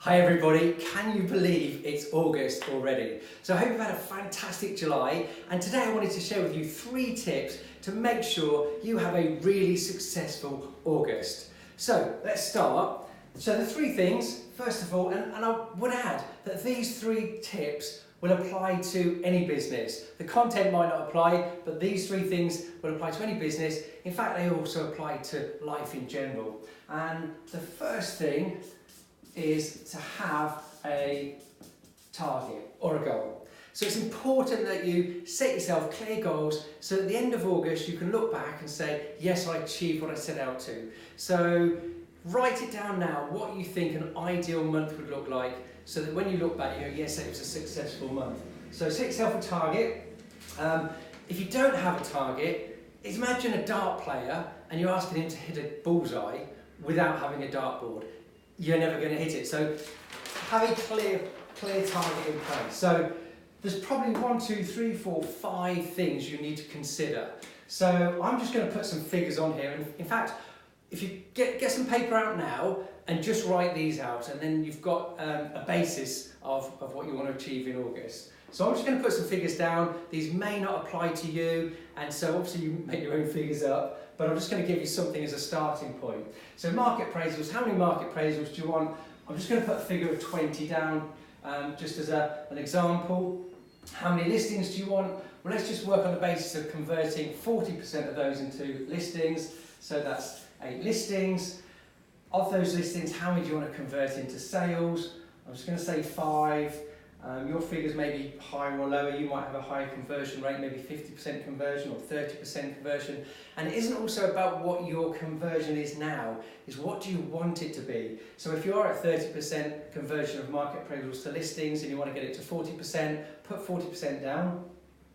Hi everybody, can you believe it's August already? So I hope you've had a fantastic July, and today I wanted to share with you 3 tips to make sure you have a really successful August. So let's start. So the 3 things, first of all, and I would add that these 3 tips will apply to any business. The content might not apply, but these 3 things will apply to any business. In fact, they also apply to life in general. And the first thing is to have a target or a goal. So it's important that you set yourself clear goals so at the end of August you can look back and say, yes, I achieved what I set out to. So write it down now, what you think an ideal month would look like, so that when you look back you go, yes, it was a successful month. So set yourself a target. If you don't have a target, imagine a dart player and you're asking him to hit a bullseye without having a dartboard. You're never going to hit it. So have a clear target in place. So there's probably 1, 2, 3, 4, 5 things you need to consider. So I'm just going to put some figures on here. And in fact, if you get some paper out now and just write these out, and then you've got a basis of what you want to achieve in August. So I'm just going to put some figures down. These may not apply to you, and so obviously you make your own figures up, but I'm just going to give you something as a starting point. So market appraisals, how many market appraisals do you want? I'm just going to put a figure of 20 down, just as an example. How many listings do you want? Well, let's just work on the basis of converting 40% of those into listings. So that's 8 listings. Of those listings, how many do you want to convert into sales? I'm just going to say 5. Your figures may be higher or lower. You might have a higher conversion rate, maybe 50% conversion or 30% conversion. And it isn't also about what your conversion is now, it's what do you want it to be. So if you are at 30% conversion of market appraisals to listings and you want to get it to 40%, put 40% down.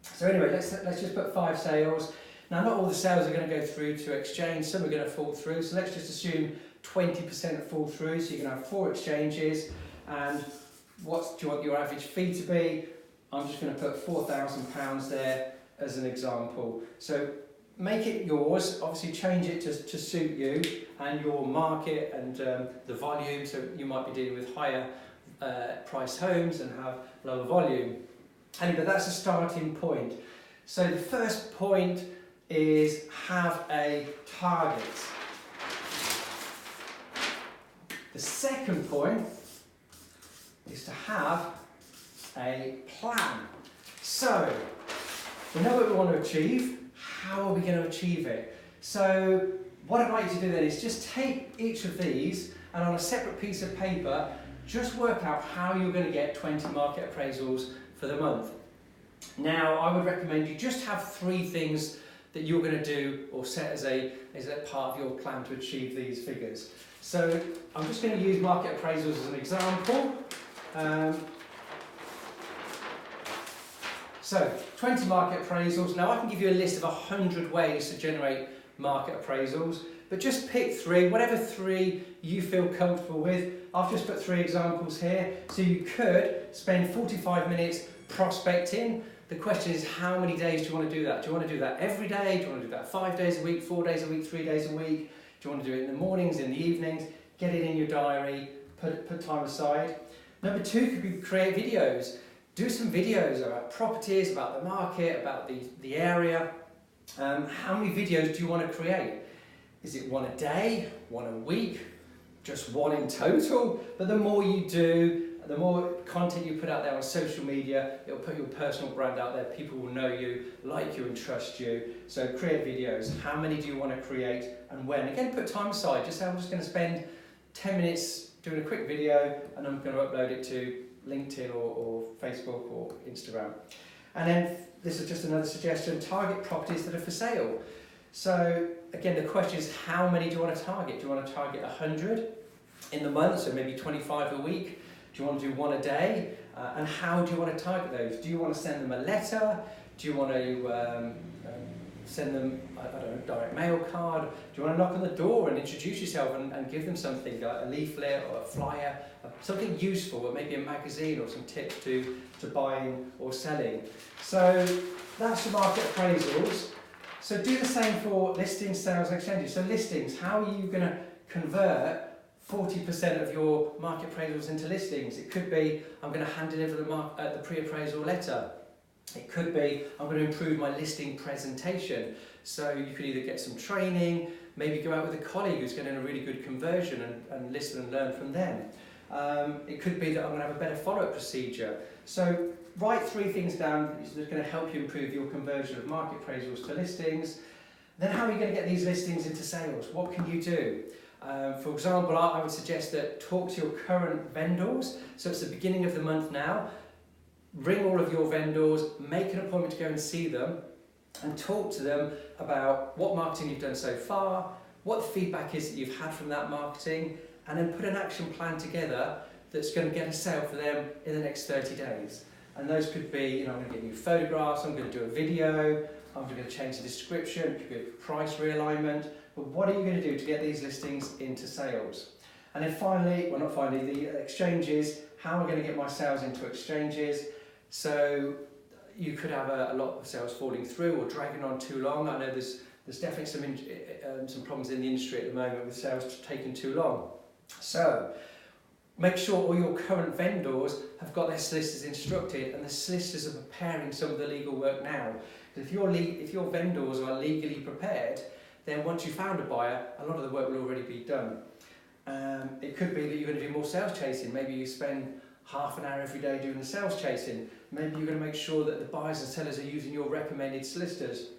So anyway, let's just put 5 sales. Now not all the sales are going to go through to exchange, some are going to fall through. So let's just assume 20% fall through, so you're going to have 4 exchanges. And what do you want your average fee to be? I'm just going to put £4,000 there as an example. So make it yours, obviously change it to suit you and your market and the volume. So you might be dealing with higher priced homes and have lower volume. Anyway, that's a starting point. So the first point is have a target. The second point is to have a plan. So we know what we want to achieve. How are we going to achieve it? So what I'd like you to do then is just take each of these and on a separate piece of paper just work out how you're going to get 20 market appraisals for the month. Now I would recommend you just have 3 things that you're going to do or set as a part of your plan to achieve these figures. So I'm just going to use market appraisals as an example. So 20 market appraisals. Now I can give you a list of 100 ways to generate market appraisals, but just pick 3, whatever 3 you feel comfortable with. I've just put 3 examples here. So you could spend 45 minutes prospecting. The question is, how many days do you want to do that? Do you want to do that every day? Do you want to do that 5 days a week, 4 days a week, 3 days a week? Do you want to do it in the mornings, in the evenings? Get it in your diary, put time aside. Number 2 could be create videos. Do some videos about properties, about the market, about the area. How many videos do you want to create? Is it 1 a day, 1 a week, just 1 in total? But the more you do, the more content you put out there on social media, it'll put your personal brand out there. People will know you, like you and trust you. So create videos. How many do you want to create and when? Again, put time aside. Just say I'm just going to spend 10 minutes doing a quick video and I'm going to upload it to LinkedIn or Facebook or Instagram. And then this is just another suggestion, target properties that are for sale. So again, the question is, how many do you want to target? Do you want to target 100 in the month, so maybe 25 a week? Do you want to do 1 a day? And how do you want to target those? Do you want to send them a letter? Do you want to send them, I don't know, a direct mail card? Do you want to knock on the door and introduce yourself and give them something, like a leaflet or a flyer, something useful, or maybe a magazine or some tips to buying or selling? So that's your market appraisals. So do the same for listings, sales and exchanges. So listings, how are you going to convert 40% of your market appraisals into listings. It could be I'm going to hand deliver the pre-appraisal letter. It could be I'm going to improve my listing presentation. So you could either get some training, maybe go out with a colleague who's getting a really good conversion and listen and learn from them. It could be that I'm going to have a better follow-up procedure. So write 3 things down that's going to help you improve your conversion of market appraisals to listings. Then how are you going to get these listings into sales? What can you do? For example, I would suggest that talk to your current vendors. So it's the beginning of the month now. Ring all of your vendors, make an appointment to go and see them and talk to them about what marketing you've done so far, what the feedback is that you've had from that marketing, and then put an action plan together that's going to get a sale for them in the next 30 days. And those could be, I'm going to get new photographs, I'm going to do a video, I'm going to change the description, it could be a price realignment, but what are you going to do to get these listings into sales? And then finally, the exchanges, how am I going to get my sales into exchanges? So you could have a lot of sales falling through or dragging on too long. I know there's definitely some problems in the industry at the moment with sales taking too long. So make sure all your current vendors have got their solicitors instructed and the solicitors are preparing some of the legal work now. If your vendors are legally prepared, then once you found a buyer, a lot of the work will already be done. It could be that you're going to do more sales chasing. Maybe you spend half an hour every day doing the sales chasing. Maybe you're going to make sure that the buyers and sellers are using your recommended solicitors.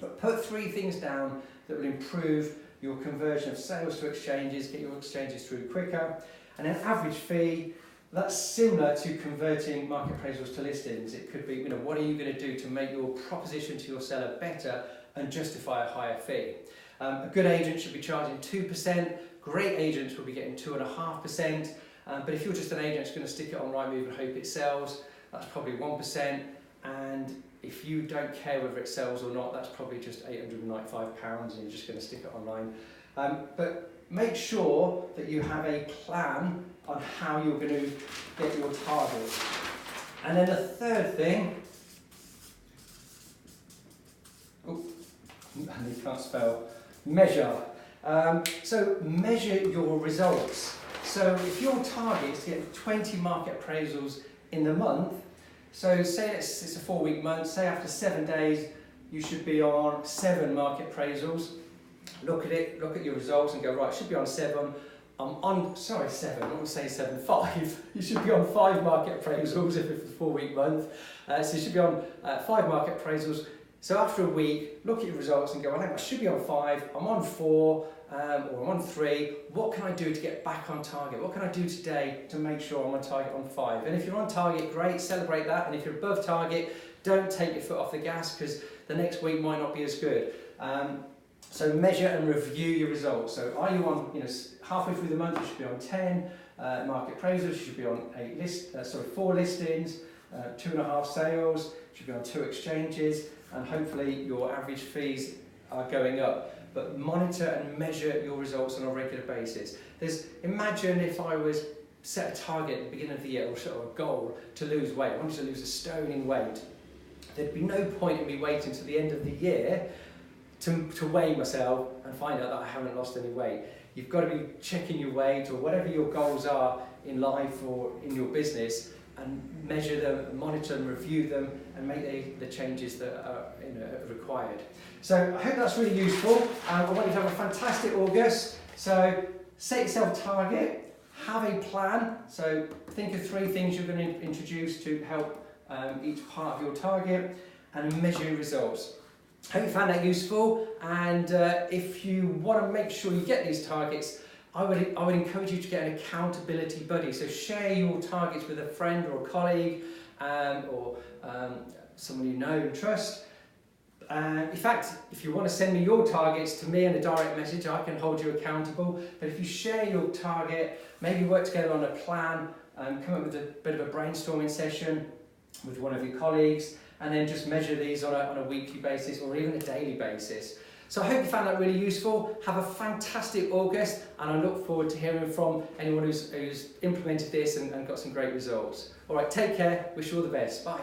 But put 3 things down that will improve your conversion of sales to exchanges, get your exchanges through quicker. And an average fee, that's similar to converting market appraisals to listings. It could be, what are you going to do to make your proposition to your seller better and justify a higher fee? A good agent should be charging 2%. Great agents will be getting 2.5%. But if you're just an agent that's going to stick it on Rightmove and hope it sells, that's probably 1%. And if you don't care whether it sells or not, that's probably just £895 and you're just going to stick it online. But make sure that you have a plan on how you're going to get your targets. And then the third thing, and you can't spell, measure. So measure your results. So if your target is to get 20 market appraisals in the month, so say it's a 4-week month, say after 7 days you should be on 7 market appraisals. Look at it, look at your results and go, right, I should be on 7. I want to say 7, 5. You should be on 5 market appraisals if it's a 4-week month. So you should be on 5 market appraisals. So after a week, look at your results and go, I should be on 5, I'm on 4, or I'm on 3. What can I do to get back on target? What can I do today to make sure I'm on target on 5? And if you're on target, great, celebrate that. And if you're above target, don't take your foot off the gas because the next week might not be as good. So measure and review your results. So are you on, halfway through the month, you should be on 10 market appraisals, you should be on 4 listings, 2.5 sales, you should be on 2 exchanges, and hopefully your average fees are going up. But monitor and measure your results on a regular basis. Imagine if I was set a target at the beginning of the year, or sort of a goal to lose weight. I wanted to lose a stone in weight. There'd be no point in me waiting to the end of the year to weigh myself and find out that I haven't lost any weight. You've got to be checking your weight or whatever your goals are in life or in your business, and measure them, monitor and review them, and make the changes that are required. So I hope that's really useful. I want you to have a fantastic August. So set yourself a target, have a plan. So think of 3 things you're going to introduce to help each part of your target, and measure your results. Hope you found that useful, and if you want to make sure you get these targets, I would encourage you to get an accountability buddy. So share your targets with a friend or a colleague, or someone you know and trust. In fact, if you want to send me your targets to me in a direct message, I can hold you accountable. But if you share your target, maybe work together on a plan, come up with a bit of a brainstorming session with one of your colleagues, and then just measure these on a weekly basis or even a daily basis. So I hope you found that really useful. Have a fantastic August, and I look forward to hearing from anyone who's implemented this and got some great results. All right, take care. Wish you all the best. Bye.